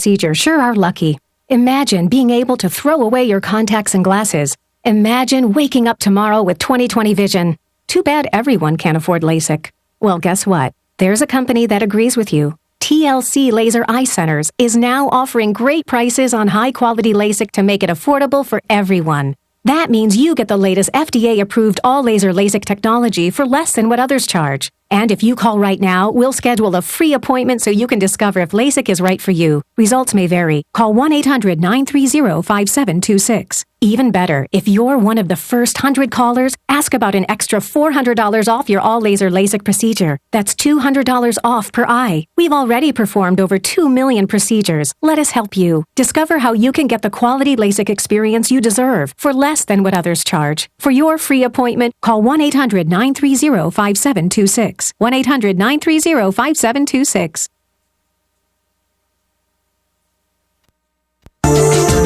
procedure sure are lucky. Imagine being able to throw away your contacts and glasses. Imagine waking up tomorrow with 20/20 vision. Too bad everyone can't afford LASIK. Well, guess what? There's a company that agrees with you. TLC Laser Eye Centers is now offering great prices on high-quality LASIK to make it affordable for everyone. That means you get the latest FDA-approved all-laser LASIK technology for less than what others charge. And if you call right now, we'll schedule a free appointment so you can discover if LASIK is right for you. Results may vary. Call 1-800-930-5726. Even better, if you're one of the first 100 callers, ask about an extra $400 off your all-laser LASIK procedure. That's $200 off per eye. We've already performed over 2 million procedures. Let us help you. Discover how you can get the quality LASIK experience you deserve for less than what others charge. For your free appointment, call 1-800-930-5726. 1-800-930-5726.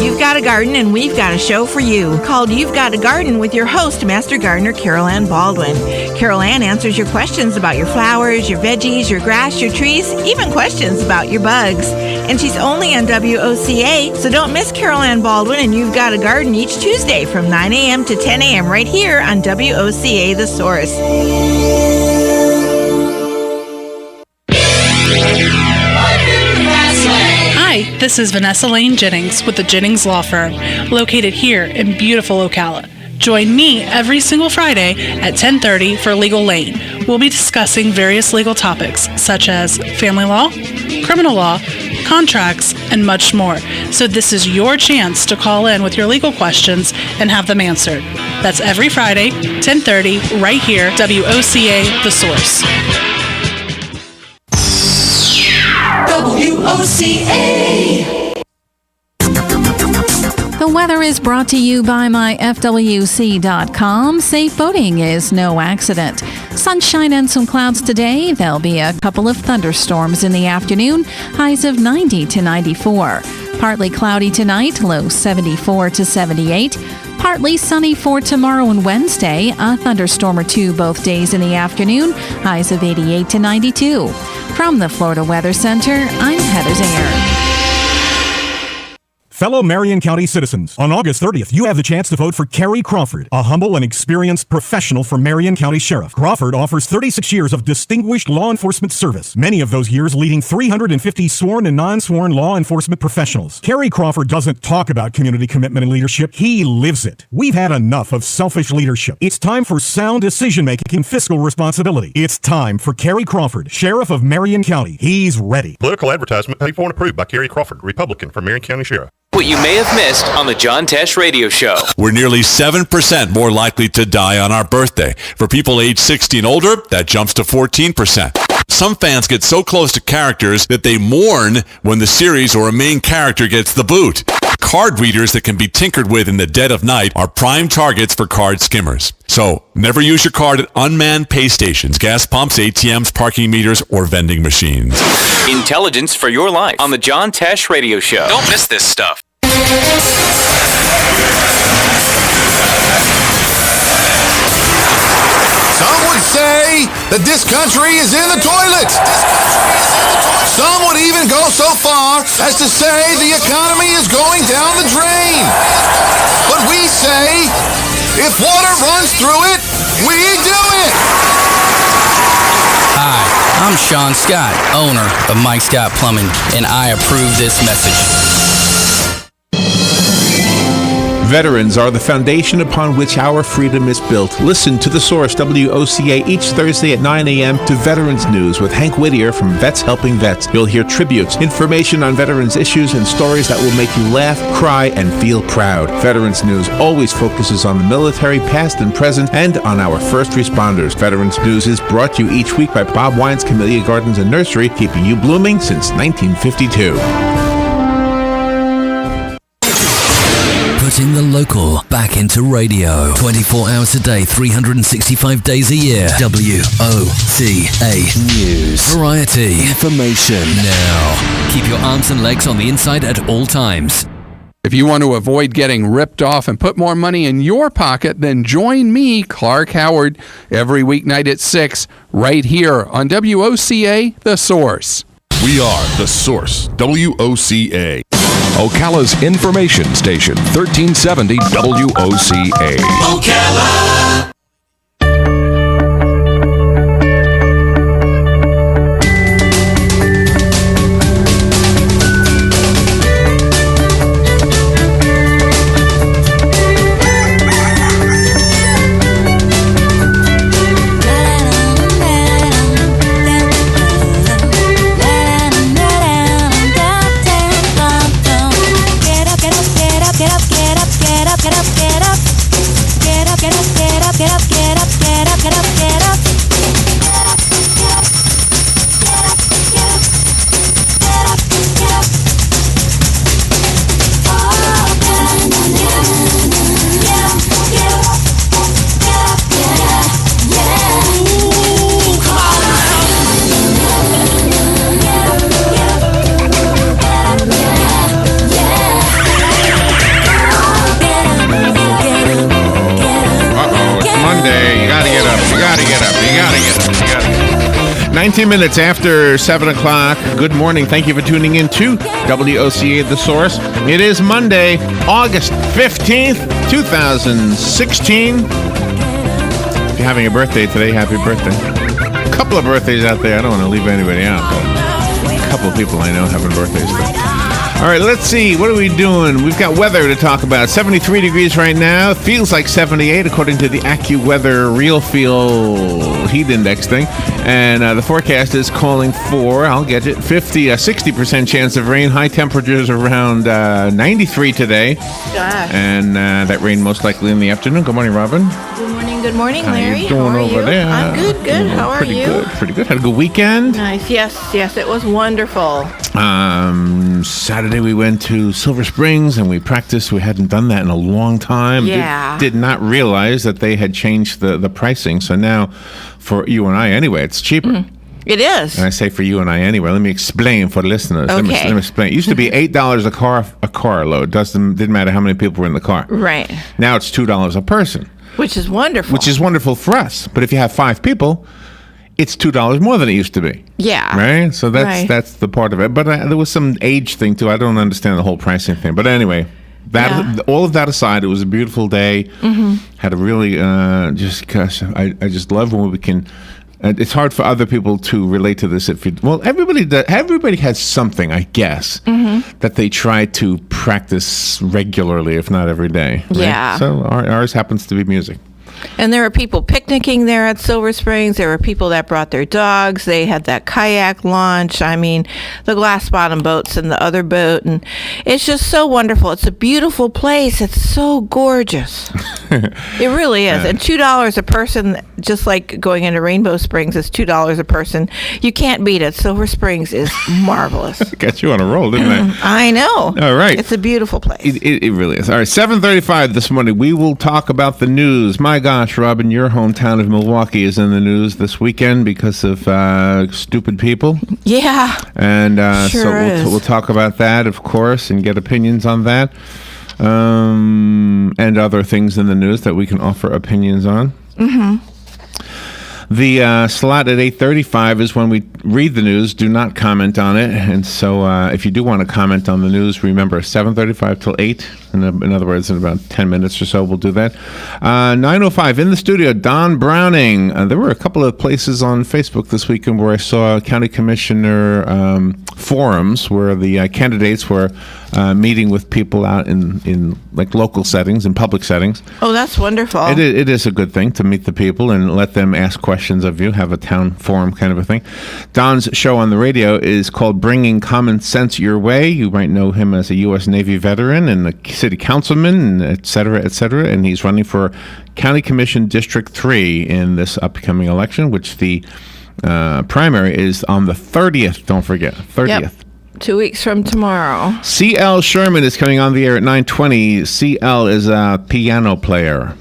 You've got a garden and we've got a show for you called You've Got a Garden with your host, Master Gardener Carol Ann Baldwin. Carol Ann answers your questions about your flowers, your veggies, your grass, your trees, even questions about your bugs. And she's only on WOCA, so don't miss Carol Ann Baldwin and You've Got a Garden each Tuesday from 9 a.m. to 10 a.m. right here on WOCA The Source. Hi, this is Vanessa Lane Jennings with the Jennings Law Firm, located here in beautiful Ocala. Join me every single Friday at 10:30 for Legal Lane. We'll be discussing various legal topics such as family law, criminal law, contracts, and much more. So this is your chance to call in with your legal questions and have them answered. That's every Friday, 10:30, right here, WOCA The Source. WOCA. The weather is brought to you by myfwc.com. Safe boating is no accident. Sunshine and some clouds today. There'll be a couple of thunderstorms in the afternoon. Highs of 90 to 94. Partly cloudy tonight. Low 74 to 78. Partly sunny for tomorrow and Wednesday. A thunderstorm or two both days in the afternoon. Highs of 88 to 92. From the Florida Weather Center, I'm Heather Zinger. Fellow Marion County citizens, on August 30th, you have the chance to vote for Carrie Crawford, a humble and experienced professional for Marion County Sheriff. Crawford offers 36 years of distinguished law enforcement service, many of those years leading 350 sworn and non-sworn law enforcement professionals. Carrie Crawford doesn't talk about community commitment and leadership, he lives it. We've had enough of selfish leadership. It's time for sound decision-making and fiscal responsibility. It's time for Carrie Crawford, Sheriff of Marion County. He's ready. Political advertisement paid for and approved by Carrie Crawford, Republican for Marion County Sheriff. What you may have missed on the John Tesh Radio Show. We're nearly 7% more likely to die on our birthday. For people age 60 and older, that jumps to 14%. Some fans get so close to characters that they mourn when the series or a main character gets the boot. Card readers that can be tinkered with in the dead of night are prime targets for card skimmers. So, never use your card at unmanned pay stations, gas pumps, ATMs, parking meters, or vending machines. Intelligence for your life on the John Tesh Radio Show. Don't miss this stuff. Some would say that this country is in the toilet. Some would even go so far as to say the economy is going down the drain. But we say, if water runs through it, we do it. Hi, I'm Sean Scott, owner of Mike Scott Plumbing, and I approve this message. Veterans are the foundation upon which our freedom is built. Listen to The Source, WOCA, each Thursday at 9 a.m. to Veterans News with Hank Whittier from Vets Helping Vets. You'll hear tributes, information on veterans issues, and stories that will make you laugh, cry, and feel proud. Veterans News always focuses on the military, past and present, and on our first responders. Veterans News is brought to you each week by Bob Wine's Camellia Gardens and Nursery, keeping you blooming since 1952. Putting the local back into radio. 24 hours a day, 365 days a year. WOCA News. Variety. Information. Now. Keep your arms and legs on the inside at all times. If you want to avoid getting ripped off and put more money in your pocket, then join me, Clark Howard, every weeknight at 6, right here on WOCA The Source. We are The Source, WOCA. Ocala's information station, 1370 WOCA. Ocala. gotta get up. 19 minutes after 7 o'clock. Good morning. Thank you for tuning in to WOCA The Source. It is Monday, August 15th, 2016. If you're having a birthday today, happy birthday. A couple of birthdays out there. I don't want to leave anybody out, but a couple of people I know having birthdays today. All right, let's see. What are we doing? We've got weather to talk about. 73 degrees right now. Feels like 78 according to the AccuWeather Real Feel Heat Index thing. And the forecast is calling for, I'll get it, 60% chance of rain. High temperatures around 93 today. Gosh. And that rain most likely in the afternoon. Good morning, Robin. Good morning, Larry. How are you doing over there? I'm good. How are you? Pretty good. Had a good weekend. Nice. Yes, it was wonderful. Saturday we went to Silver Springs and we practiced. We hadn't done that in a long time. Yeah. Did not realize that they had changed the pricing. So now, for you and I anyway, it's cheaper. Mm. It is. And I say for you and I anyway. Let me explain for the listeners. Okay. Let me explain. It used to be $8 a car load. Didn't matter how many people were in the car. Right. Now it's $2 a person. Which is wonderful. Which is wonderful for us. But if you have 5 people, it's $2 more than it used to be. Yeah. Right? So that's the part of it. But there was some age thing too. I don't understand the whole pricing thing. But anyway, all of that aside, it was a beautiful day. Mm-hmm. Had a really I just love when we can. It's hard for other people to relate to this. Everybody has something, I guess, that they try to practice regularly, if not every day. Right? Yeah. So ours happens to be music. And there were people picnicking there at Silver Springs. There were people that brought their dogs. They had that kayak launch. I mean, the glass bottom boats and the other boat. And it's just so wonderful. It's a beautiful place. It's so gorgeous. It really is. And $2 a person, just like going into Rainbow Springs, is $2 a person. You can't beat it. Silver Springs is marvelous. Got you on a roll, didn't I? I know. All right. It's a beautiful place. It really is. All right, 7:35 this morning. We will talk about the news. My gosh, Robin, your hometown of Milwaukee is in the news this weekend because of stupid people. Yeah. And sure so we'll talk about that, of course, and get opinions on that. And other things in the news that we can offer opinions on. Mm-hmm. The slot at 8:35 is when we read the news. Do not comment on it. And so if you do want to comment on the news, remember 7:35 till 8. In other words, in about 10 minutes or so, we'll do that. 9:05 in the studio, Don Browning. There were a couple of places on Facebook this weekend where I saw county commissioner forums where the candidates were meeting with people out in like local settings, in public settings. Oh, that's wonderful. It is a good thing to meet the people and let them ask questions of you, have a town forum kind of a thing. Don's show on the radio is called Bringing Common Sense Your Way. You might know him as a U.S. Navy veteran and a city councilman, et cetera, and he's running for County Commission District 3 in this upcoming election, which the primary is on the 30th, don't forget, 30th. Yep. 2 weeks from tomorrow. C.L. Sherman is coming on the air at 9:20. C.L. is a piano player,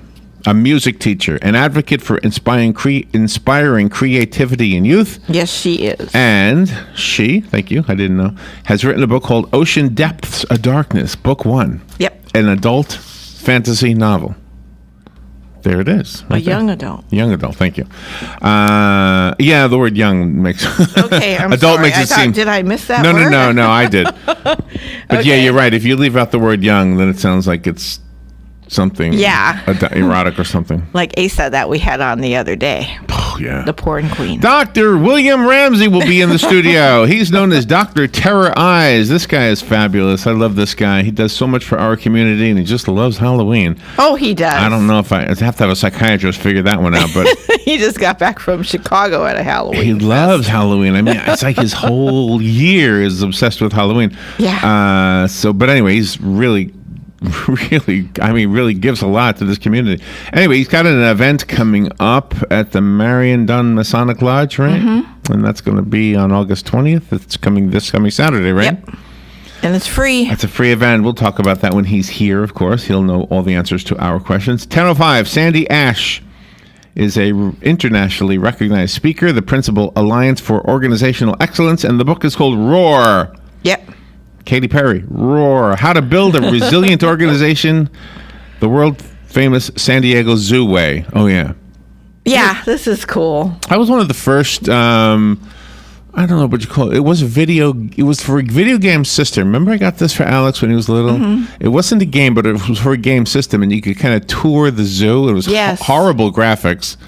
a music teacher, an advocate for inspiring creativity in youth. Yes, she is. And she, thank you, I didn't know, has written a book called Ocean Depths of Darkness, Book 1. Yep. An adult fantasy novel. There it is. A young adult. Young adult. Thank you. Yeah, the word young makes Okay, I'm adult sorry. makes it seem. Did I miss that No, word? no, I did. But yeah, you're right. If you leave out the word young, then it sounds like it's something erotic or something. Like Asa that we had on the other day. Oh, yeah. The porn queen. Dr. William Ramsey will be in the studio. He's known as Dr. Terror Eyes. This guy is fabulous. I love this guy. He does so much for our community, and he just loves Halloween. Oh, he does. I don't know if I have to have a psychiatrist figure that one out, but he just got back from Chicago at a Halloween. He loves Halloween. I mean, it's like his whole year is obsessed with Halloween. Yeah. But anyway, he's really gives a lot to this community. Anyway, he's got an event coming up at the Marion Dunn Masonic Lodge, right? Mm-hmm. And that's going to be on August 20th. It's this coming Saturday, right? Yep. And it's free. It's a free event. We'll talk about that when he's here, of course. He'll know all the answers to our questions. 10:05, Sandy Ash is a internationally recognized speaker, the principal Alliance for Organizational Excellence, and the book is called Roar. Yep. Katy Perry, Roar. How to Build a Resilient Organization, the world-famous San Diego Zoo way. Oh, yeah. Yeah, this is cool. I was one of the first, I don't know what you call it. It was for a video game system. Remember I got this for Alex when he was little? Mm-hmm. It wasn't a game, but it was for a game system, and you could kind of tour the zoo. It was horrible graphics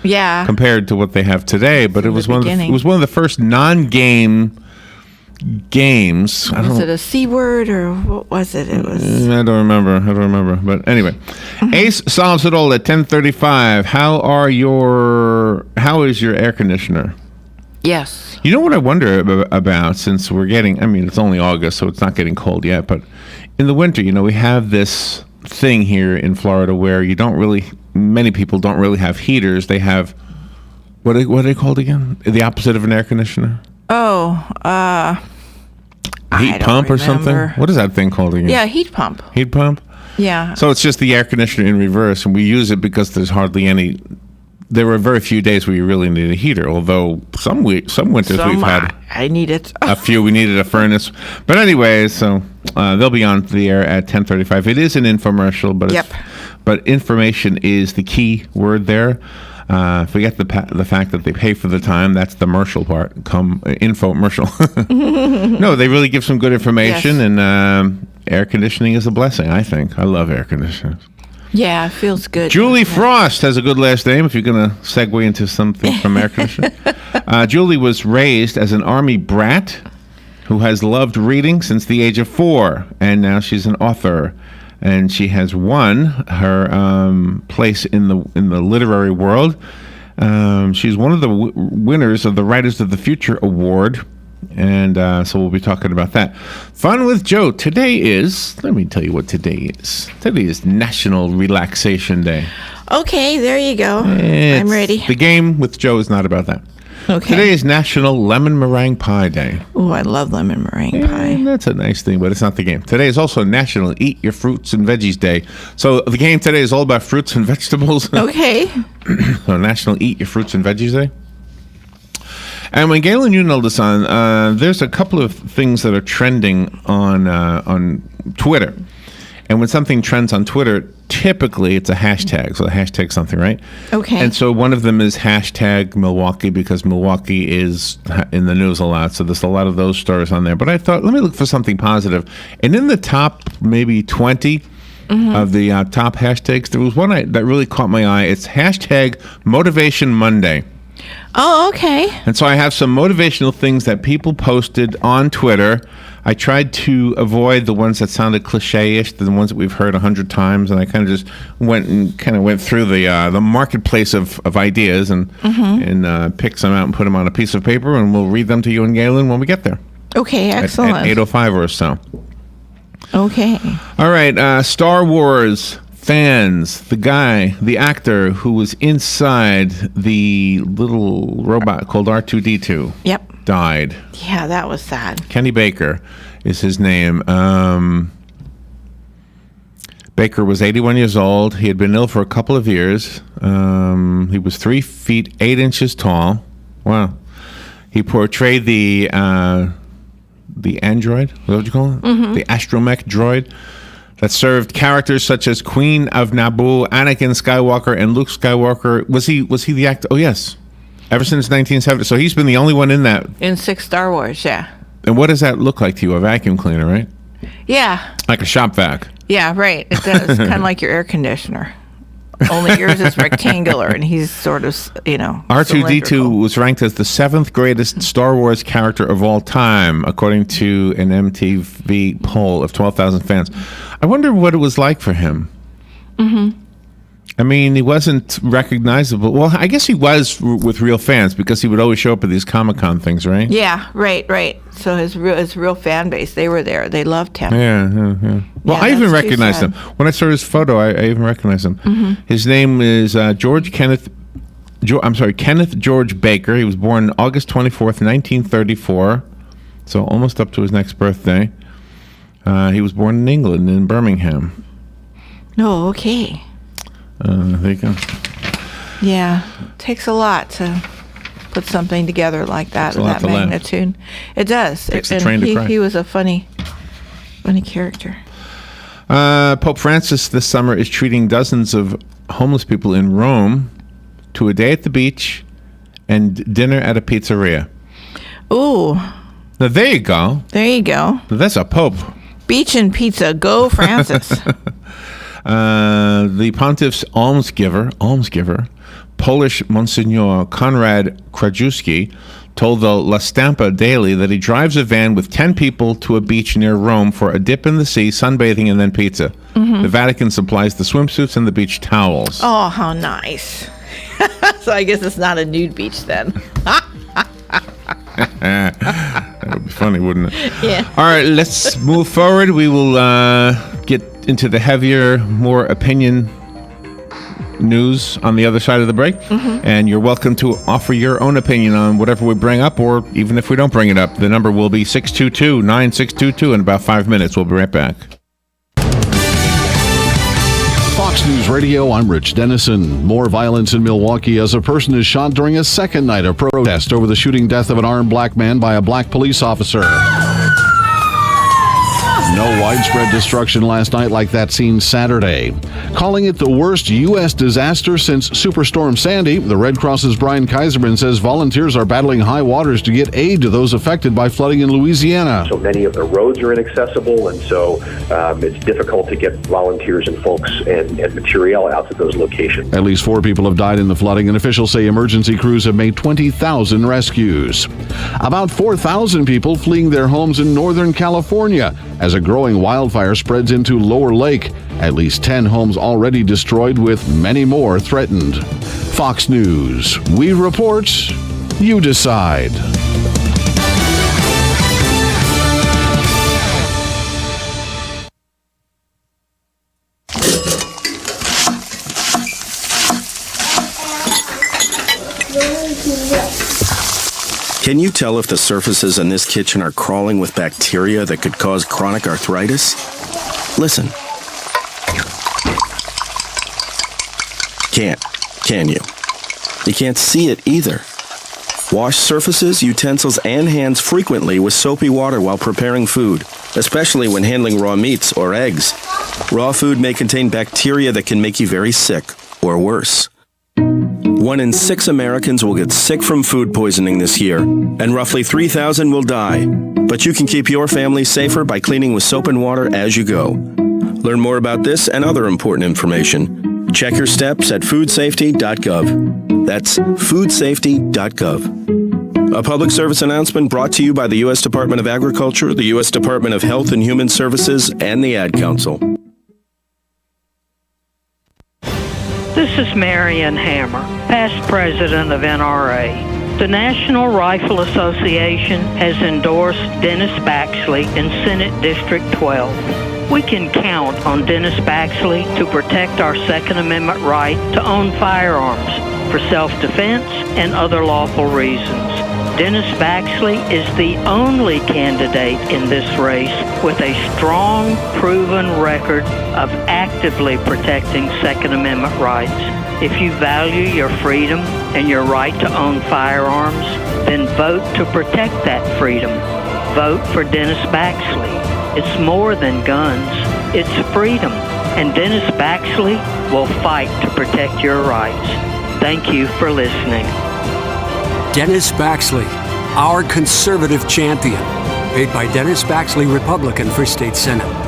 compared to what they have today, but it was one of the first non-game games. Was it a C word or what was it? It was. I don't remember. But anyway, Ace solves it all at 10:35. How is your air conditioner? Yes. You know what I wonder about, since we're getting, it's only August, so it's not getting cold yet, but in the winter, we have this thing here in Florida where many people don't really have heaters. They have, what are they called again? The opposite of an air conditioner? Heat pump or something? What is that thing called again? Yeah, heat pump. Heat pump? Yeah. So it's just the air conditioner in reverse, and we use it because there were very few days where you really need a heater, although some winters we've had. I need it. A few. We needed a furnace. But anyway, so they'll be on the air at 10:35. It is an infomercial, but information is the key word there. Forget the fact that they pay for the time. That's the commercial part. Infomercial. No, they really give some good information, and air conditioning is a blessing, I think. I love air conditioners. Yeah, it feels good. Julie Frost has a good last name, if you're going to segue into something from air conditioning. Julie was raised as an Army brat who has loved reading since the age of 4, and now she's an author. And she has won her place in the literary world. She's one of the winners of the Writers of the Future Award, and so we'll be talking about that. Fun with Joe. Let me tell you what today is. Today is National Relaxation Day. Okay, there you go. I'm ready. The game with Joe is not about that. Okay. Today is National Lemon Meringue Pie Day. Oh, I love lemon meringue pie. That's a nice thing, but it's not the game. Today is also National Eat Your Fruits and Veggies Day. So the game today is all about fruits and vegetables. Okay. So National Eat Your Fruits and Veggies Day. And when Galen, you know this there's a couple of things that are trending on Twitter. And when something trends on Twitter, typically it's a hashtag. So a hashtag something, right? Okay. And so one of them is hashtag Milwaukee, because Milwaukee is in the news a lot. So there's a lot of those stories on there. But I thought, let me look for something positive. And in the top maybe 20 of the top hashtags, there was one that really caught my eye. It's hashtag Motivation Monday. Oh, okay. And so I have some motivational things that people posted on Twitter. I tried to avoid the ones that sounded cliche-ish, the ones that we've heard 100 times, and I kind of just went through the marketplace of ideas and picked some out and put them on a piece of paper, and we'll read them to you and Galen when we get there. Okay, excellent. At 8:05 or so. Okay. All right, Star Wars fans, the actor who was inside the little robot called R2-D2. Yep. Died. Yeah, that was sad. Kenny Baker is his name. Baker was 81 years old. He had been ill for a couple of years. He was 3 feet 8 inches tall. Wow. He portrayed the android, what would you call it? Mm-hmm. The astromech droid. that served characters such as Queen of Naboo, Anakin Skywalker, and Luke Skywalker. Was he the actor? Oh, yes. Ever since 1970. So he's been the only one in that. In 6 Star Wars, yeah. And what does that look like to you? A vacuum cleaner, right? Yeah. Like a shop vac. Yeah, right. It does. Kind of like your air conditioner. Only yours is rectangular, and he's sort of, R2-D2 was ranked as the 7th greatest Star Wars character of all time, according to an MTV poll of 12,000 fans. I wonder what it was like for him. Mm-hmm. I mean, he wasn't recognizable. Well, I guess he was with real fans because he would always show up at these Comic-Con things, right? Yeah, right. So his real fan base, they were there. They loved him. Yeah. Well, I even recognized him. When I saw his photo, I even recognized him. Mm-hmm. His name is Kenneth George Baker. He was born August 24th, 1934. So almost up to his next birthday. He was born in England, in Birmingham. Oh, okay. There you go. Yeah, it takes a lot to put something together like that of that magnitude. It does. He was a funny character. Pope Francis this summer is treating dozens of homeless people in Rome to a day at the beach and dinner at a pizzeria. Ooh. Now there you go. There you go. That's a pope. Beach and pizza. Go, Francis. The pontiff's almsgiver, Polish Monsignor Konrad Krajewski, told the La Stampa Daily that he drives a van with 10 people to a beach near Rome for a dip in the sea, sunbathing, and then pizza. Mm-hmm. The Vatican supplies the swimsuits and the beach towels. Oh, how nice. So I guess it's not a nude beach then. That would be funny, wouldn't it? Yeah. All right, let's move forward. We will get into the heavier, more opinion news on the other side of the break. Mm-hmm. And you're welcome to offer your own opinion on whatever we bring up, or even if we don't bring it up. The number will be 622-9622 in about 5 minutes. We'll be right back. Fox News Radio, I'm Rich Dennison. More violence in Milwaukee as a person is shot during a second night of protest over the shooting death of an armed black man by a black police officer. No widespread destruction last night like that seen Saturday. Calling it the worst U.S. disaster since Superstorm Sandy, the Red Cross's Brian Kaiserman says volunteers are battling high waters to get aid to those affected by flooding in Louisiana. So many of the roads are inaccessible, and so it's difficult to get volunteers and folks and material out to those locations. At least 4 people have died in the flooding, and officials say emergency crews have made 20,000 rescues. About 4,000 people fleeing their homes in Northern California as a growing wildfire spreads into Lower Lake. At least 10 homes already destroyed, with many more threatened. Fox News. We report, you decide. Can you tell if the surfaces in this kitchen are crawling with bacteria that could cause chronic arthritis? Listen. Can't, can you? You can't see it either. Wash surfaces, utensils, and hands frequently with soapy water while preparing food, especially when handling raw meats or eggs. Raw food may contain bacteria that can make you very sick, or worse. 1 in 6 Americans will get sick from food poisoning this year, and roughly 3,000 will die. But you can keep your family safer by cleaning with soap and water as you go. Learn more about this and other important information. Check your steps at foodsafety.gov. That's foodsafety.gov. A public service announcement brought to you by the U.S. Department of Agriculture, the U.S. Department of Health and Human Services, and the Ad Council. This is Marion Hammer, past president of NRA. The National Rifle Association has endorsed Dennis Baxley in Senate District 12. We can count on Dennis Baxley to protect our Second Amendment right to own firearms for self-defense and other lawful reasons. Dennis Baxley is the only candidate in this race with a strong, proven record of actively protecting Second Amendment rights. If you value your freedom and your right to own firearms, then vote to protect that freedom. Vote for Dennis Baxley. It's more than guns. It's freedom, and Dennis Baxley will fight to protect your rights. Thank you for listening. Dennis Baxley, our conservative champion. Made by Dennis Baxley, Republican for State Senate.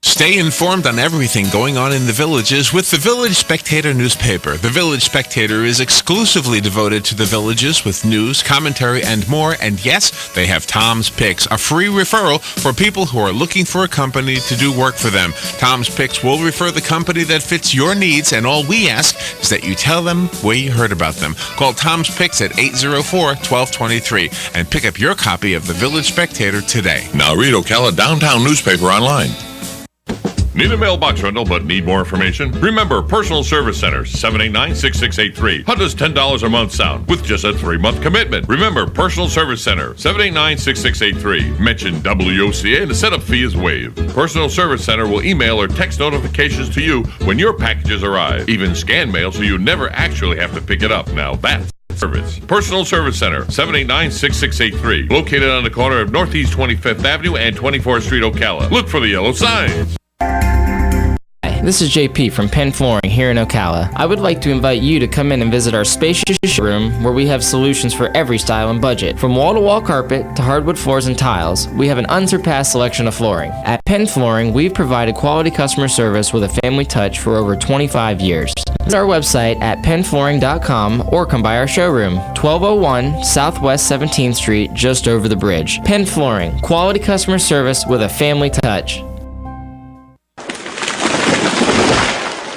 Stay informed on everything going on in the villages with the Village Spectator newspaper. The Village Spectator is exclusively devoted to the villages with news, commentary, and more. And yes, they have Tom's Picks, a free referral for people who are looking for a company to do work for them. Tom's Picks will refer the company that fits your needs, and all we ask is that you tell them where you heard about them. Call Tom's Picks at 804-1223 and pick up your copy of the Village Spectator today. Now read Ocala Downtown newspaper online. Need a mailbox rental but need more information? Remember Personal Service Center, 789-6683. How does $10 a month sound with just a 3-month commitment? Remember Personal Service Center, 789-6683. Mention WOCA and the setup fee is waived. Personal Service Center will email or text notifications to you when your packages arrive. Even scan mail so you never actually have to pick it up. Now that's service. Personal Service Center, 789-6683. Located on the corner of Northeast 25th Avenue and 24th Street, Ocala. Look for the yellow signs. This is JP from Penn Flooring here in Ocala. I would like to invite you to come in and visit our spacious showroom where we have solutions for every style and budget. From wall-to-wall carpet to hardwood floors and tiles, we have an unsurpassed selection of flooring. At Penn Flooring, we've provided quality customer service with a family touch for over 25 years. Visit our website at pennflooring.com or come by our showroom, 1201 Southwest 17th Street, just over the bridge. Penn Flooring, quality customer service with a family touch.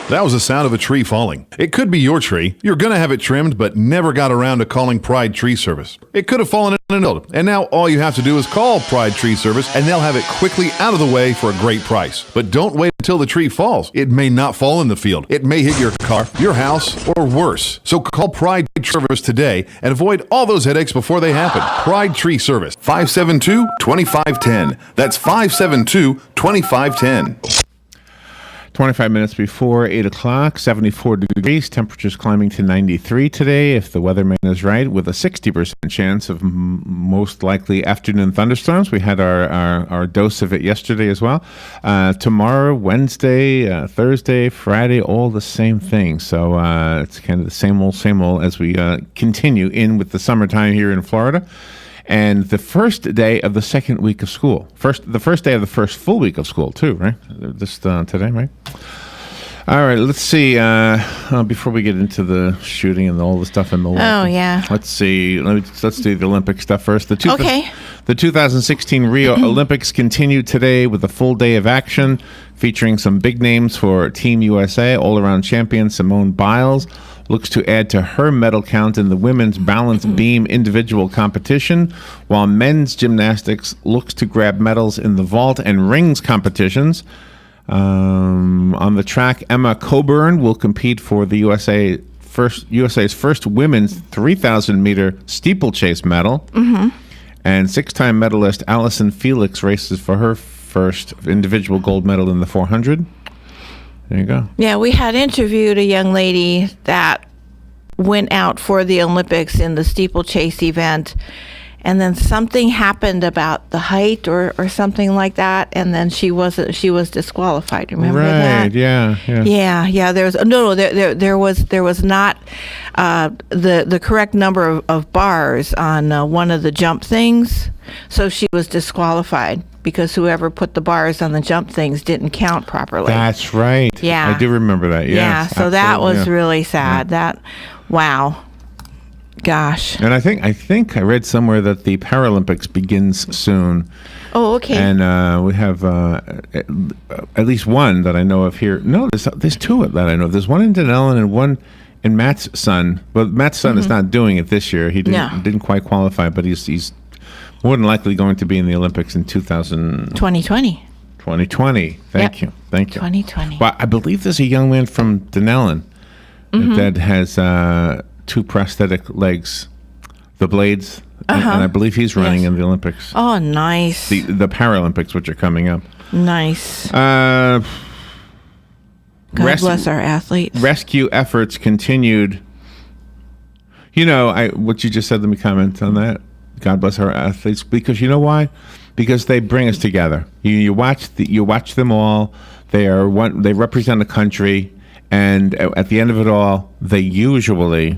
That was the sound of a tree falling. It could be your tree. You're going to have it trimmed, but never got around to calling Pride Tree Service. It could have fallen in a field, and now all you have to do is call Pride Tree Service, and they'll have it quickly out of the way for a great price. But don't wait until the tree falls. It may not fall in the field. It may hit your car, your house, or worse. So call Pride Tree Service today and avoid all those headaches before they happen. Pride Tree Service, 572-2510. That's 572-2510. 25 minutes before 8 o'clock, 74 degrees, temperatures climbing to 93 today, if the weatherman is right, with a 60% chance of most likely afternoon thunderstorms. We had our dose of it yesterday as well. Tomorrow, Wednesday, Thursday, Friday, all the same thing. So it's kind of the same old as we continue in with the summertime here in Florida. And the first day of the second week of school. The first day of the first full week of school, too, right? Today, right? All right, let's see. Before we get into the shooting and all the stuff in Milwaukee. Oh, yeah. Let's see. Let's do the Olympic stuff first. Okay. The 2016 Rio Olympics continue today with a full day of action, featuring some big names for Team USA. All-around champion Simone Biles looks to add to her medal count in the women's balance beam individual competition, while men's gymnastics looks to grab medals in the vault and rings competitions. On the track, Emma Coburn will compete for the USA's first women's 3,000-meter steeplechase medal. Mm-hmm. And six-time medalist Allison Felix races for her first individual gold medal in the 400. There you go. Yeah, we had interviewed a young lady that went out for the Olympics in the steeplechase event, and then something happened about the height or something like that, and then she was disqualified. Remember that? Right. Yeah. Yeah. There was not the correct number of bars on one of the jump things, so she was disqualified because whoever put the bars on the jump things didn't count properly. That's right. Yeah. I do remember that. Yeah. So absolutely. that was really sad. Wow. Gosh. And I think I read somewhere that the Paralympics begins soon. Oh, okay. And we have at least one that I know of here. No, there's two that I know of. There's one in Denellen and one in Matt's son. But Matt's son is not doing it this year. He didn't quite qualify, but he's more than likely going to be in the Olympics in 2020. 2020. Thank you. 2020. Well, I believe there's a young man from Denellen that has two prosthetic legs, the blades, and I believe he's running in the Olympics. Oh, nice. The Paralympics, which are coming up. Nice. God bless our athletes. Rescue efforts continued. You know, what you just said, let me comment on that. God bless our athletes. Because you know why? because they bring us together. You watch them all. They represent a country, and at the end of it all, they usually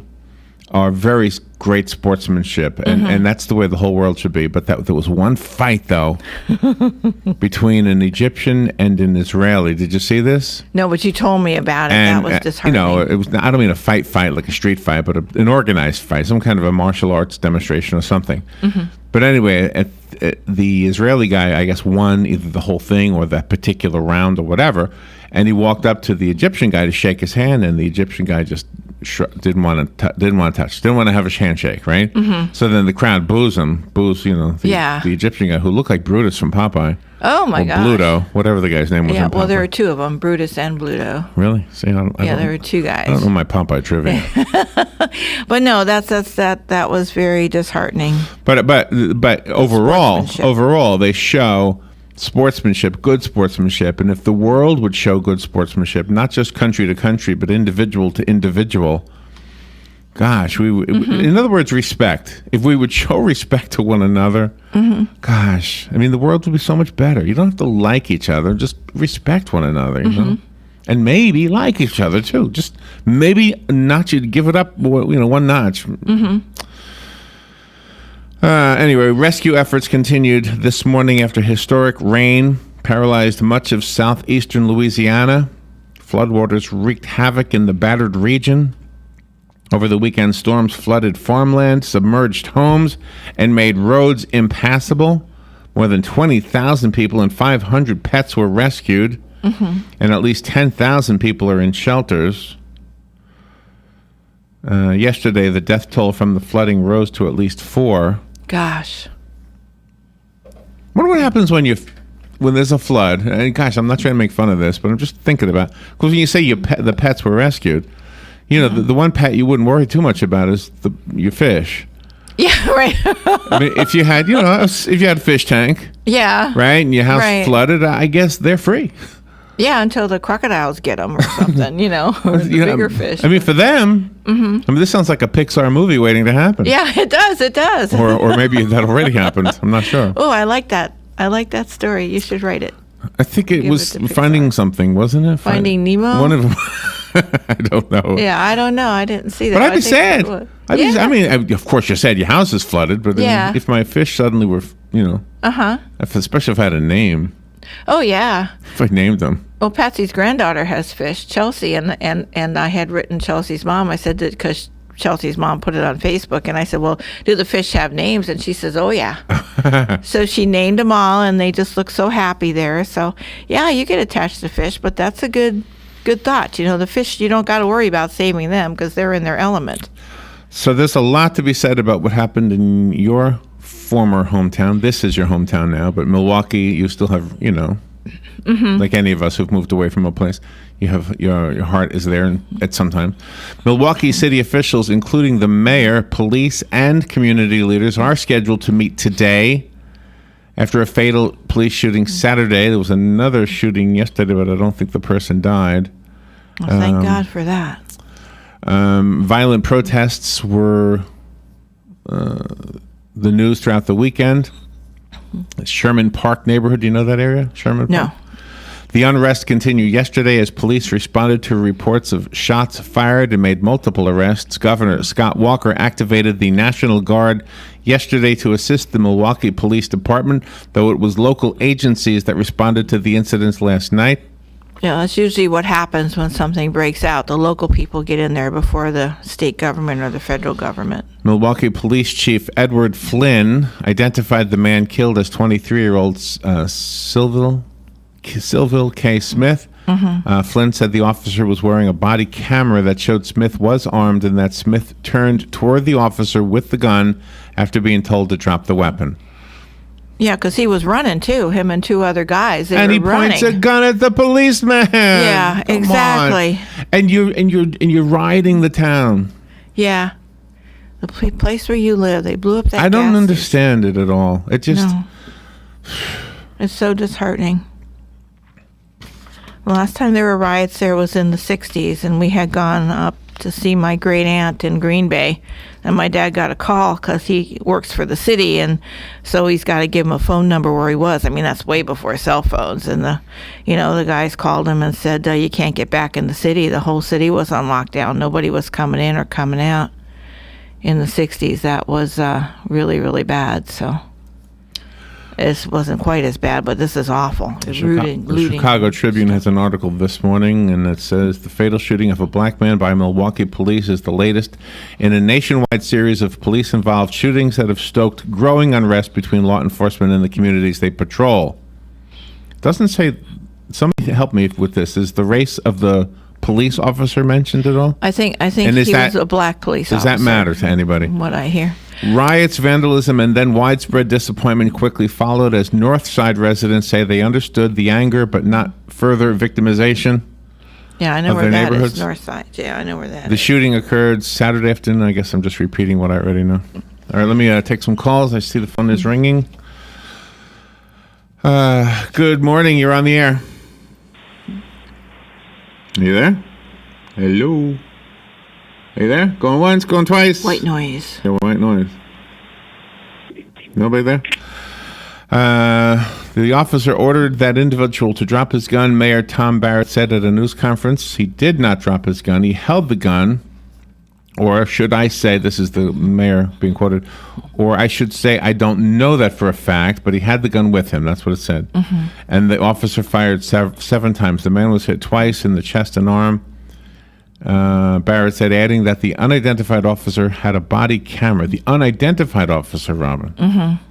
are very great sportsmanship, and that's the way the whole world should be. But there was one fight, though, between an Egyptian and an Israeli. Did you see this? No, but you told me about it. And, that was disheartening. it was. I don't mean a fight like a street fight, but an organized fight, some kind of a martial arts demonstration or something. But anyway, the Israeli guy, I guess, won either the whole thing or that particular round or whatever. And he walked up to the Egyptian guy to shake his hand, and the Egyptian guy just didn't want to touch, didn't want to have a handshake, right? So then the crowd boos the Egyptian guy who looked like Brutus from Popeye. Oh my God, Bluto, whatever the guy's name was. Yeah, well, there were two of them, Brutus and Bluto. Really? See, there were two guys. I don't know my Popeye trivia. But no, that was very disheartening. But overall, they show sportsmanship, good sportsmanship, and if the world would show good sportsmanship, not just country to country, but individual to individual, gosh, in other words, respect. If we would show respect to one another, gosh, I mean, the world would be so much better. You don't have to like each other, just respect one another, you know? And maybe like each other too. Just maybe give it up, one notch. Anyway, rescue efforts continued this morning after historic rain paralyzed much of southeastern Louisiana. Floodwaters wreaked havoc in the battered region. Over the weekend, storms flooded farmland, submerged homes, and made roads impassable. More than 20,000 people and 500 pets were rescued, and at least 10,000 people are in shelters. Yesterday, the death toll from the flooding rose to at least 4. Gosh. I wonder what happens when there's a flood. And gosh, I'm not trying to make fun of this, but I'm just thinking about, because when you say the pets were rescued, the one pet you wouldn't worry too much about is your fish. Yeah, right. I mean, if you had a fish tank, yeah, right, and your house flooded, I guess they're free. Yeah, until the crocodiles get them or something, or the bigger fish. I mean, for them, I mean, this sounds like a Pixar movie waiting to happen. Yeah, it does. Or maybe that already happened. I'm not sure. Oh, I like that. I like that story. You should write it. I think it was Finding Something, wasn't it? Finding Nemo? One of them. I don't know. Yeah, I don't know. I didn't see that. But I'd be sad. I mean, of course, you said your house is flooded, but if my fish suddenly were, especially if I had a name. Oh, yeah. If I named them. Well, Patsy's granddaughter has fish, Chelsea, and I had written Chelsea's mom. I said that because Chelsea's mom put it on Facebook, and I said, well, do the fish have names? And she says, oh, yeah. So she named them all, and they just look so happy there. So, yeah, you get attached to fish, but that's a good thought. The fish, you don't got to worry about saving them because they're in their element. So there's a lot to be said about what happened in your former hometown. This is your hometown now, but Milwaukee, you still have, like any of us who've moved away from a place, you have your heart is there at some time. Milwaukee city officials, including the mayor, police, and community leaders, are scheduled to meet today after a fatal police shooting Saturday. There was another shooting yesterday, but I don't think the person died. Well, thank God for that. Violent protests were the news throughout the weekend. Sherman Park neighborhood, do you know that area? Sherman Park? No. The unrest continued yesterday as police responded to reports of shots fired and made multiple arrests. Governor Scott Walker activated the National Guard yesterday to assist the Milwaukee Police Department, though it was local agencies that responded to the incidents last night. Yeah, that's usually what happens when something breaks out. The local people get in there before the state government or the federal government. Milwaukee Police Chief Edward Flynn identified the man killed as 23-year-old Sylville K. Smith. Flynn said the officer was wearing a body camera that showed Smith was armed and that Smith turned toward the officer with the gun after being told to drop the weapon. Yeah, because he was running too, him and two other guys. And he points a gun at the policeman. Yeah, Come exactly. On. And you're riding the town. Yeah, the place where you live. They blew up that. I don't understand it at all. It just. No. It's so disheartening. The last time there were riots there was in the 60s, and we had gone up to see my great aunt in Green Bay, and my dad got a call because he works for the city, and so he's got to give him a phone number where he was. I mean, that's way before cell phones, and the guys called him and said, you can't get back in the city. The whole city was on lockdown. Nobody was coming in or coming out. In the 60s, that was really, really bad. So it wasn't quite as bad, but this is awful. The Chicago Tribune has an article this morning, and it says the fatal shooting of a black man by Milwaukee police is the latest in a nationwide series of police-involved shootings that have stoked growing unrest between law enforcement and the communities they patrol. It doesn't say, somebody help me with this, is the race of the police officer mentioned at all? I think he was a black police officer. Does that matter to anybody? What I hear. Riots, vandalism, and then widespread disappointment quickly followed as North Side residents say they understood the anger but not further victimization. Yeah, I know where that is. North Side. Yeah, I know where that is. The shooting occurred Saturday afternoon. I guess I'm just repeating what I already know. All right, let me take some calls. I see the phone is ringing. Good morning. You're on the air. Are you there? Hello? Are you there? Going once, going twice? White noise. Yeah, white noise. Nobody there? The officer ordered that individual to drop his gun. Mayor Tom Barrett said at a news conference he did not drop his gun. He held the gun. Or should I say, this is the mayor being quoted, or I should say, I don't know that for a fact, but he had the gun with him. That's what it said. Mm-hmm. And the officer fired seven times. The man was hit twice in the chest and arm. Barrett said, adding that the unidentified officer had a body camera. The unidentified officer, Robin. Mm-hmm.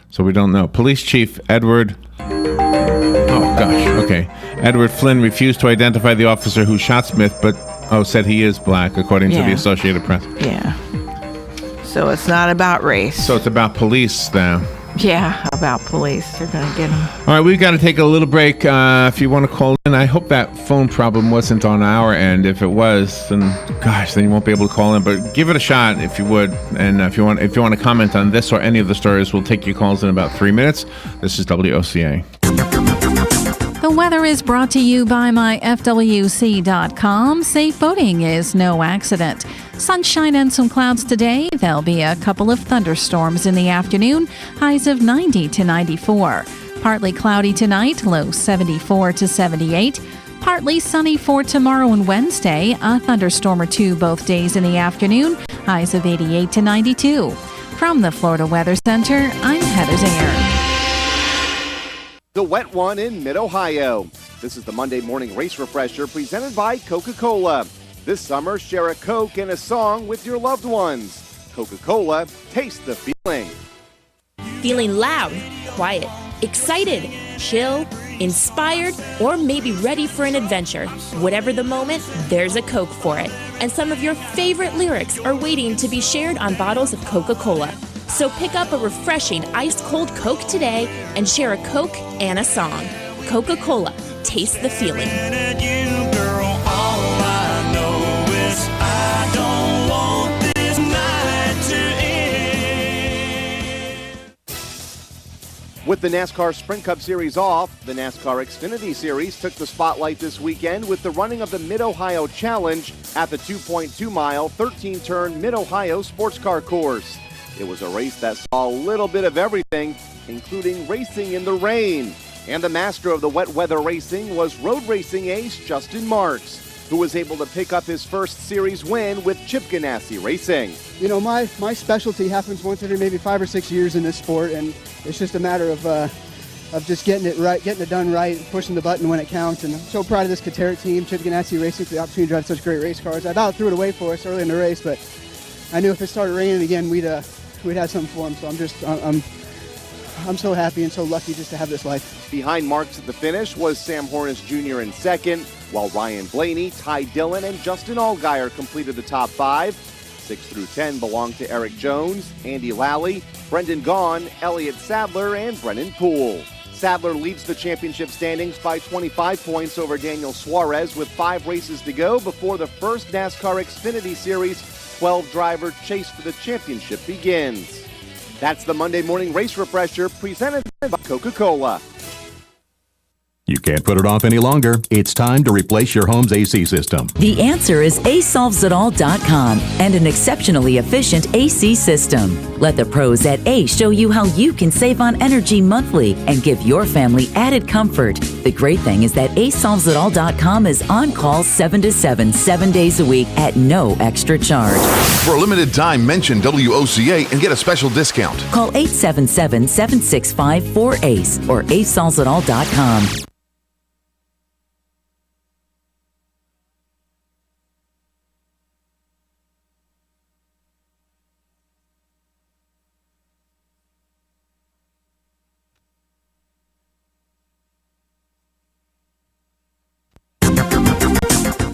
So we don't know. Police Chief Edward... Oh, gosh. Okay. Edward Flynn refused to identify the officer who shot Smith, but... said he is black, according to the Associated Press. Yeah. So it's not about race. So it's about police now. Yeah, about police. They're going to get them. All right, we've got to take a little break. If you want to call in, I hope that phone problem wasn't on our end. If it was, then you won't be able to call in. But give it a shot if you would. And if you want to comment on this or any of the stories, we'll take your calls in about 3 minutes. This is WOCA. The weather is brought to you by myfwc.com. Safe boating is no accident. Sunshine and some clouds today. There'll be a couple of thunderstorms in the afternoon. Highs of 90 to 94. Partly cloudy tonight. Low 74 to 78. Partly sunny for tomorrow and Wednesday. A thunderstorm or two both days in the afternoon. Highs of 88 to 92. From the Florida Weather Center, I'm Heather Zayer. The wet one in Mid-Ohio. This is the Monday morning race refresher presented by Coca-Cola. This summer, share a Coke and a song with your loved ones. Coca-Cola, taste the feeling. Feeling loud, quiet, excited, chill, inspired, or maybe ready for an adventure. Whatever the moment, there's a Coke for it. And some of your favorite lyrics are waiting to be shared on bottles of Coca-Cola. So pick up a refreshing ice-cold Coke today and share a Coke and a song. Coca-Cola, taste the feeling. With the NASCAR Sprint Cup Series off, the NASCAR Xfinity Series took the spotlight this weekend with the running of the Mid-Ohio Challenge at the 2.2-mile, 13-turn Mid-Ohio Sports Car Course. It was a race that saw a little bit of everything, including racing in the rain. And the master of the wet weather racing was road racing ace Justin Marks, who was able to pick up his first series win with Chip Ganassi Racing. You know, my specialty happens once every maybe 5 or 6 years in this sport, and it's just a matter of just getting it right, getting it done right, pushing the button when it counts. And I'm so proud of this Katerra team, Chip Ganassi Racing, for the opportunity to drive such great race cars. I about threw it away for us early in the race, but I knew if it started raining again, we'd have something for them. So I'm so happy and so lucky just to have this life. Behind Marks at the finish was Sam Hornish Jr. in second, while Ryan Blaney, Ty Dillon, and Justin Allgaier completed the top 5. 6 through 10 belonged to Eric Jones, Andy Lally, Brendan Gaughan, Elliott Sadler, and Brennan Poole. Sadler leads the championship standings by 25 points over Daniel Suarez with 5 races to go before the first NASCAR Xfinity Series 12-driver chase for the championship begins. That's the Monday morning race refresher presented by Coca-Cola. You can't put it off any longer. It's time to replace your home's AC system. The answer is AceSolvesItAll.com and an exceptionally efficient AC system. Let the pros at Ace show you how you can save on energy monthly and give your family added comfort. The great thing is that AceSolvesItAll.com is on call 7 to 7, 7 days a week at no extra charge. For a limited time, mention WOCA and get a special discount. Call 877-765-4ACE or AceSolvesItAll.com.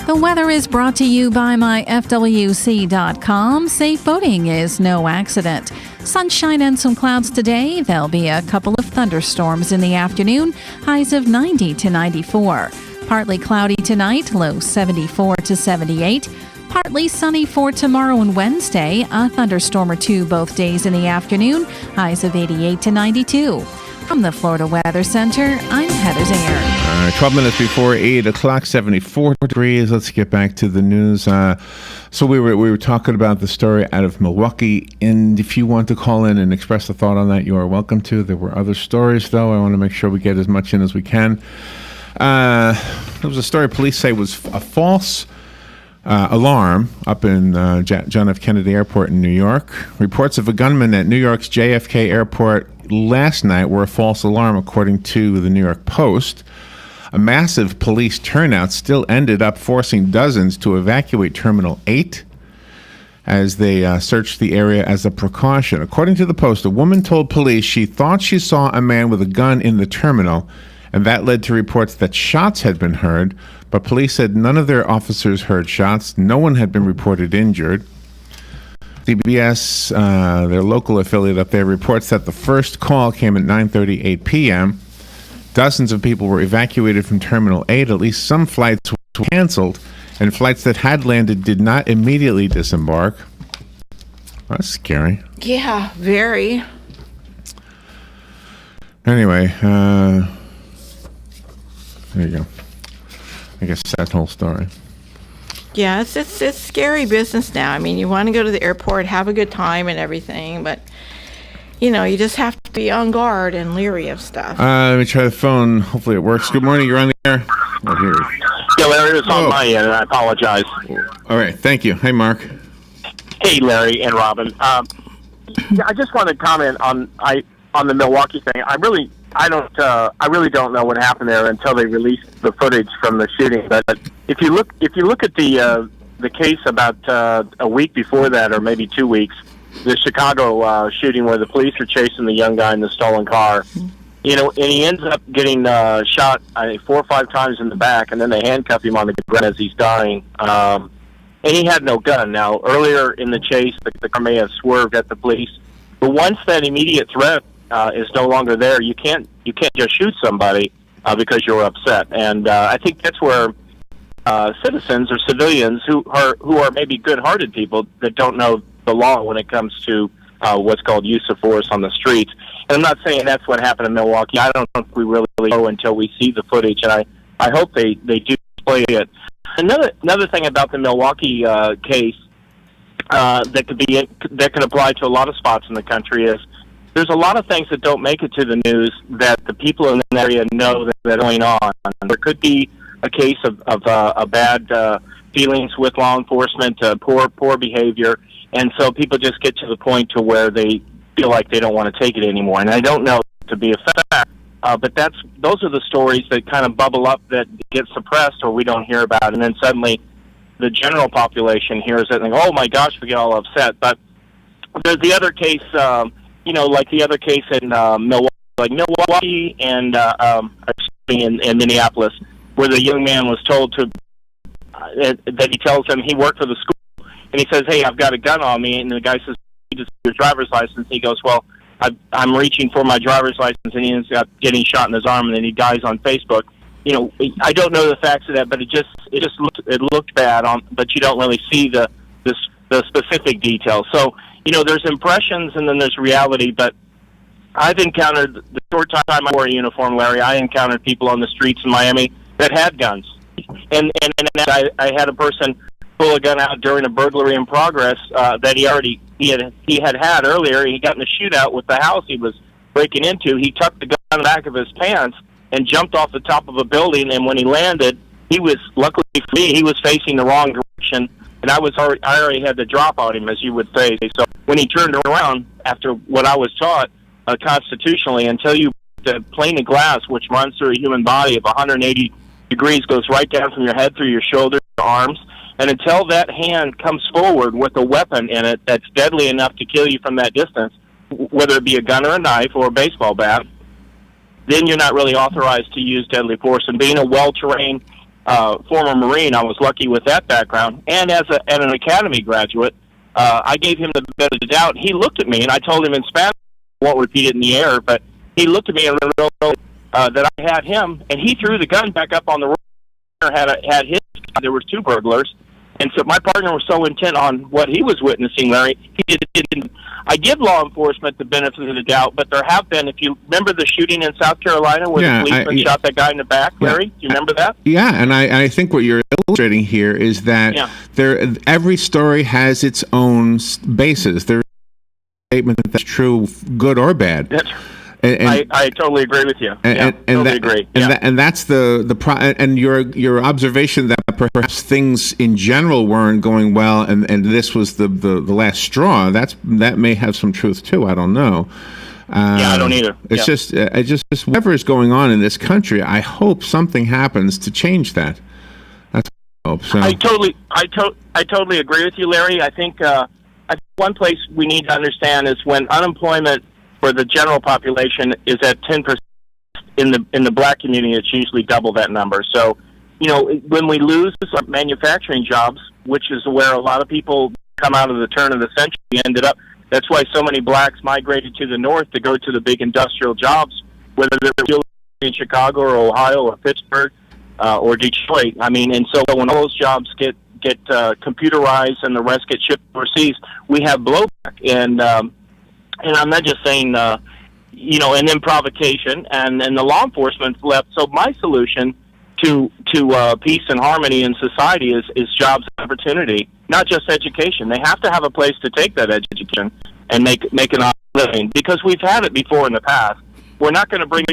The weather is brought to you by myfwc.com. Safe boating is no accident. Sunshine and some clouds today. There'll be a couple of thunderstorms in the afternoon. Highs of 90 to 94. Partly cloudy tonight. Low 74 to 78. Partly sunny for tomorrow and Wednesday. A thunderstorm or two both days in the afternoon. Highs of 88 to 92. From the Florida Weather Center, I'm Heather Zayer. 12 minutes before 8 o'clock, 74 degrees. Let's get back to the news. So we were talking about the story out of Milwaukee, and if you want to call in and express a thought on that, you are welcome to. There were other stories, though. I want to make sure we get as much in as we can. There was a story police say was a false alarm up in John F. Kennedy Airport in New York. Reports of a gunman at New York's JFK Airport last night were a false alarm, according to the New York Post. A massive police turnout still ended up forcing dozens to evacuate Terminal 8 as they searched the area as a precaution. According to the Post, a woman told police she thought she saw a man with a gun in the terminal, and that led to reports that shots had been heard, but police said none of their officers heard shots. No one had been reported injured. CBS, their local affiliate up there, reports that the first call came at 9:38 p.m. Dozens of people were evacuated from Terminal 8. At least some flights were canceled, and flights that had landed did not immediately disembark. That's scary. Yeah, very. Anyway, there you go. I guess that's the whole story. Yeah, it's scary business now. I mean, you want to go to the airport, have a good time and everything, but you just have to be on guard and leery of stuff. Let me try the phone. Hopefully it works. Good morning. You're on the air. Oh, here. Yeah, Larry, it's on my end, and I apologize. All right. Thank you. Hey, Mark. Hey, Larry and Robin. I just want to comment on the Milwaukee thing. I really don't know what happened there until they released the footage from the shooting. But if you look at the case about a week before that, or maybe 2 weeks, the Chicago shooting where the police are chasing the young guy in the stolen car, and he ends up getting shot 4 or 5 times in the back, and then they handcuff him on the ground as he's dying. And he had no gun. Now, earlier in the chase, the car may have swerved at the police, but once that immediate threat is no longer there, you can't just shoot somebody because you're upset. And I think that's where citizens or civilians who are maybe good-hearted people that don't know the law when it comes to what's called use of force on the streets. And I'm not saying that's what happened in Milwaukee. I don't think we really know until we see the footage, and I hope they do play it. Another thing about the Milwaukee case that could apply to a lot of spots in the country is there's a lot of things that don't make it to the news that the people in the area know that are going on. There could be a case of bad feelings with law enforcement, poor behavior, and so people just get to the point to where they feel like they don't want to take it anymore. And I don't know to be a fact, but those are the stories that kind of bubble up that get suppressed or we don't hear about, and then suddenly the general population hears it and think, oh my gosh, we get all upset. But there's the other case, like the other case in Milwaukee and in Minneapolis, where the young man was told that he tells him he worked for the school, and he says, hey, I've got a gun on me, and the guy says, you just your driver's license. He goes, well, I'm reaching for my driver's license, and he ends up getting shot in his arm, and then he dies on Facebook. I don't know the facts of that, but it looked bad but you don't really see the specific details. So, there's impressions and then there's reality, but I've encountered, the short time I wore a uniform, Larry, I encountered people on the streets in Miami that had guns. And I had a person pull a gun out during a burglary in progress that he had earlier. He got in a shootout with the house he was breaking into. He tucked the gun in the back of his pants and jumped off the top of a building, and when he landed, luckily for me, he was facing the wrong direction, and I already had the drop on him, as you would say. So when he turned around, after what I was taught constitutionally, until you the plane of glass, which runs through a human body of 180 degrees, goes right down from your head through your shoulders, your arms, and until that hand comes forward with a weapon in it that's deadly enough to kill you from that distance, whether it be a gun or a knife or a baseball bat, then you're not really authorized to use deadly force. And being a well-trained former Marine, I was lucky with that background. And as an academy graduate, I gave him the benefit of the doubt. He looked at me, and I told him in Spanish, I won't repeat it in the air, but he looked at me and that I had him, and he threw the gun back up on the road. Had his. There were two burglars, and so my partner was so intent on what he was witnessing, Larry. He didn't. I give law enforcement the benefit of the doubt, but there have been. If you remember the shooting in South Carolina where the policeman shot that guy in the back, Larry, do you remember that? Yeah, and I think what you're illustrating here is that every story has its own basis. There's a statement that's true, good or bad. That's I totally agree with you. Totally agree. And that's and your observation that perhaps things in general weren't going well, and this was the last straw. That may have some truth too. I don't know. I don't either. It's just whatever is going on in this country. I hope something happens to change that. That's what I hope. So. I totally agree with you, Larry. I think one place we need to understand is when unemployment for the general population is at 10%, in the black community, it's usually double that number. So, when we lose our manufacturing jobs, which is where a lot of people come out of the turn of the century ended up, that's why so many blacks migrated to the north to go to the big industrial jobs, whether they're in Chicago or Ohio or Pittsburgh or Detroit. I mean, and so when all those jobs get computerized and the rest get shipped overseas, we have blowback. And I'm not just saying, and then provocation, and the law enforcement's left. So my solution to peace and harmony in society is jobs and opportunity, not just education. They have to have a place to take that education and make an honest living, because we've had it before in the past. We're not going to bring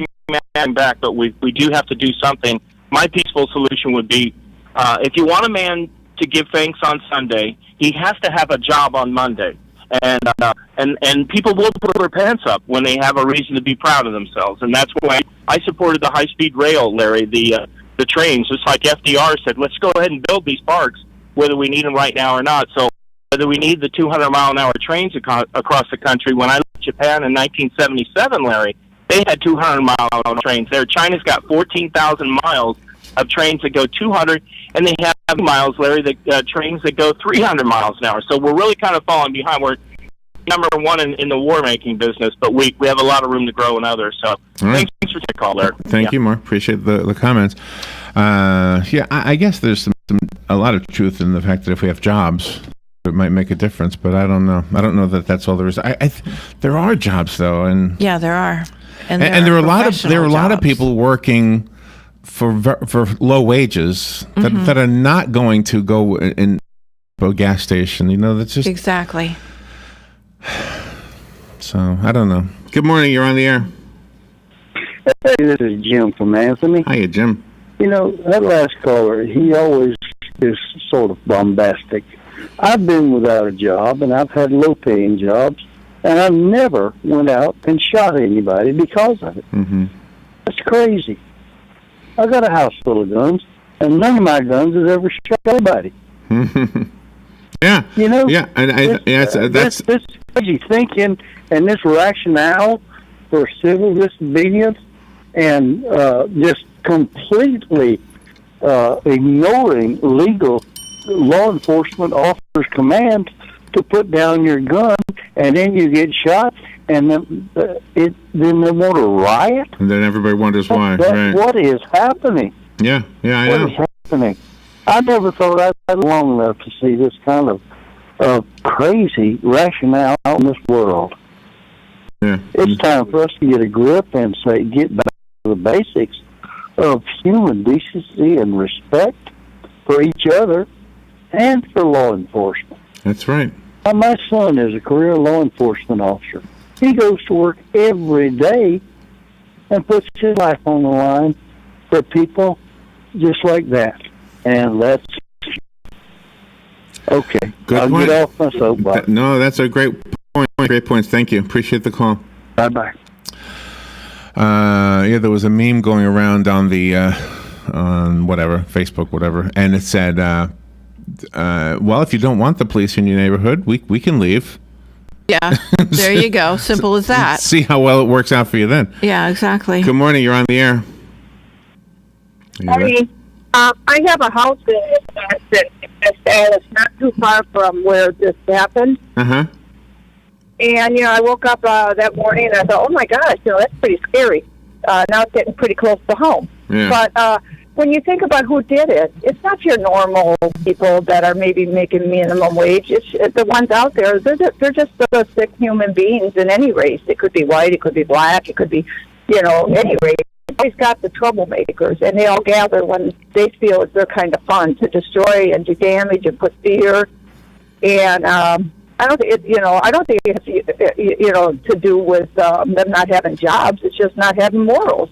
man back, but we do have to do something. My peaceful solution would be, if you want a man to give thanks on Sunday, he has to have a job on Monday. And people will put their pants up when they have a reason to be proud of themselves, and that's why I supported the high-speed rail, Larry, the trains. Just like FDR said, let's go ahead and build these parks, whether we need them right now or not. So whether we need the 200-mile-an-hour trains across the country, when I left Japan in 1977, Larry, they had 200-mile-an-hour trains there. China's got 14,000 miles of trains that go 200, and they have miles, Larry, trains that go 300 miles an hour. So we're really kind of falling behind. We're number one in the war-making business, but we have a lot of room to grow in others. So thanks for the call, Larry. Thank you, Mark. Appreciate the comments. I guess there's a lot of truth in the fact that if we have jobs, it might make a difference, but I don't know. I don't know that that's all there is. There are jobs, though, and yeah, there are, and there are a lot of people working for low wages that are not going to go in a gas station. That's just exactly. So I don't know. Good morning. You're on the air. Hey, this is Jim from Anthony. Hiya, Jim. That last caller, he always is sort of bombastic. I've been without a job, and I've had low-paying jobs, and I've never went out and shot anybody because of it. Mm-hmm. That's crazy. I got a house full of guns, and none of my guns has ever shot anybody. Yeah. Yeah, and that's this crazy thinking and this rationale for civil disobedience, and just completely ignoring legal law enforcement officers' commands to put down your gun, and then you get shot, and then they want to riot. And then everybody wonders why. Right. What is happening? Yeah, I know. What is happening? I never thought I'd had long enough to see this kind of crazy rationale out in this world. Yeah. It's time for us to get a grip and get back to the basics of human decency and respect for each other and for law enforcement. That's right. My son is a career law enforcement officer. He goes to work every day and puts his life on the line for people just like that. And that's okay. Good I'll point. get off my soapbox. No, that's a great point. Great points. Thank you. Appreciate the call. Bye-bye. Yeah, there was a meme going around on the on whatever, Facebook, whatever, and it said, well, if you don't want the police in your neighborhood, we can leave. Yeah, there you go. Simple as that. See how well it works out for you then. Yeah, exactly. Good morning. You're on the air. Morning. I have a house that is not too far from where this happened. Uh-huh. And, I woke up that morning and I thought, oh, my gosh, that's pretty scary. Now it's getting pretty close to home. Yeah. But when you think about who did it, it's not your normal people that are maybe making minimum wage. It's the ones out there. They're just sick human beings in any race. It could be white, it could be black, it could be, any race. Always got the troublemakers, and they all gather when they feel it's their kind of fun to destroy and do damage and put fear. And I don't think it has to do with them not having jobs. It's just not having morals.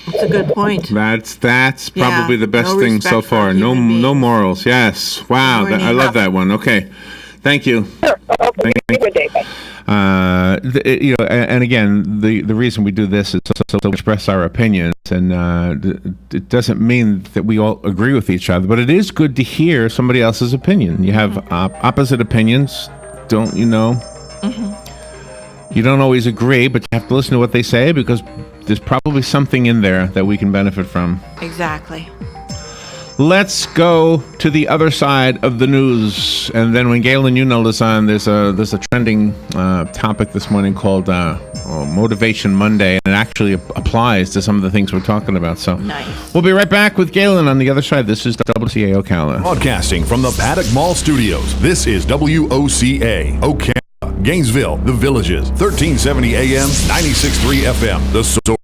That's a good point. That's probably the best thing so far. No morals. Yes. Wow. I love that one. Okay. Thank you. Sure. Okay. Good day. Bye. And again, the reason we do this is so to express our opinions, and it doesn't mean that we all agree with each other, but it is good to hear somebody else's opinion. You have opposite opinions, don't you know? Mm-hmm. You don't always agree, but you have to listen to what they say because there's probably something in there that we can benefit from. Exactly. Let's go to the other side of the news, and then when Galen, you notice on there's a trending topic this morning called Motivation Monday, and it actually applies to some of the things we're talking about. So nice. We'll be right back with Galen on the other side. This is WCA Ocala. Broadcasting from the Paddock Mall Studios, this is WOCA Ocala, Gainesville, The Villages, 1370 AM, 96.3 FM, The Source.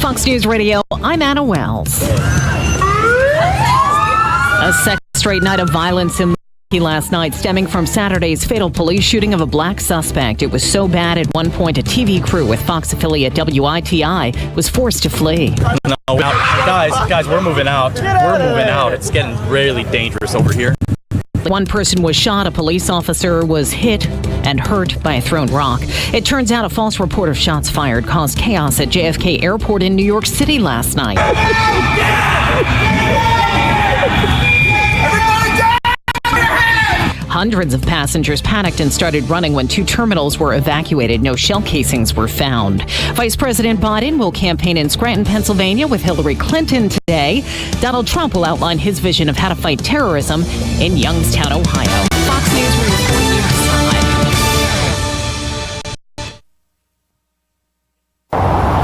Fox News Radio, I'm Anna Wells. A second straight night of violence in last night stemming from Saturday's fatal police shooting of a black suspect. It was so bad at one point a TV crew with Fox affiliate WITI was forced to flee. No, guys, we're moving out. We're moving out. It's getting really dangerous over here. One person was shot. A police officer was hit and hurt by a thrown rock. It turns out a false report of shots fired caused chaos at JFK Airport in New York City last night. Hundreds of passengers panicked and started running when two terminals were evacuated. No shell casings were found. Vice President Biden will campaign in Scranton, Pennsylvania with Hillary Clinton today. Donald Trump will outline his vision of how to fight terrorism in Youngstown, Ohio. Fox News will report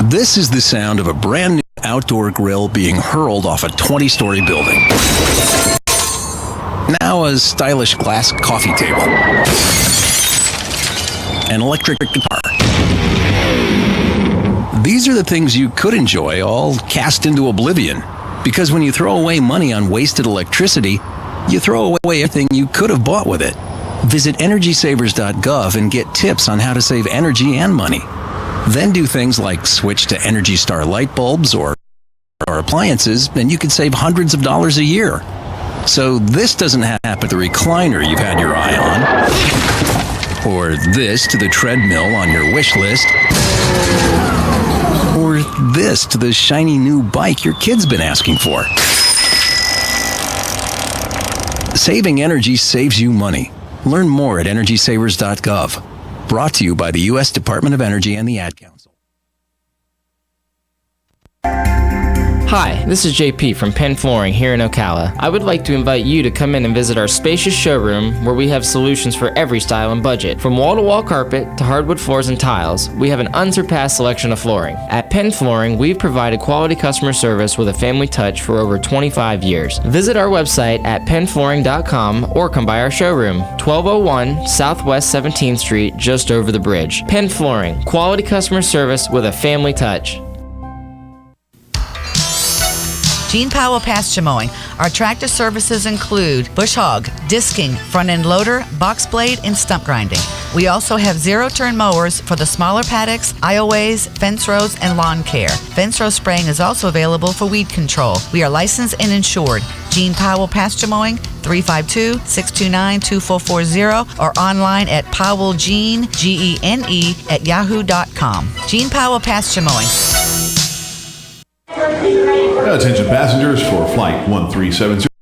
you. This is the sound of a brand new outdoor grill being hurled off a 20-story building. Now a stylish glass coffee table. An electric guitar. These are the things you could enjoy, all cast into oblivion. Because when you throw away money on wasted electricity, you throw away everything you could have bought with it. Visit EnergySavers.gov and get tips on how to save energy and money. Then do things like switch to Energy Star light bulbs or appliances, and you could save hundreds of dollars a year. So this doesn't happen to the recliner you've had your eye on, or this to the treadmill on your wish list, or this to the shiny new bike your kid's been asking for. Saving energy saves you money. Learn more at EnergySavers.gov. Brought to you by the U.S. Department of Energy and the Ad Council. Hi, this is JP from Penn Flooring here in Ocala. I would like to invite you to come in and visit our spacious showroom where we have solutions for every style and budget. From wall-to-wall carpet to hardwood floors and tiles, we have an unsurpassed selection of flooring. At Penn Flooring, we've provided quality customer service with a family touch for over 25 years. Visit our website at pennflooring.com or come by our showroom, 1201 Southwest 17th Street, just over the bridge. Penn Flooring, quality customer service with a family touch. Gene Powell Pasture Mowing. Our tractor services include bush hog, disking, front end loader, box blade, and stump grinding. We also have zero-turn mowers for the smaller paddocks, aisleways, fence rows, and lawn care. Fence row spraying is also available for weed control. We are licensed and insured. Gene Powell Pasture Mowing, 352-629-2440, or online at powellgene, Gene, at yahoo.com. Gene Powell Pasture Mowing. Attention passengers for Flight 1370.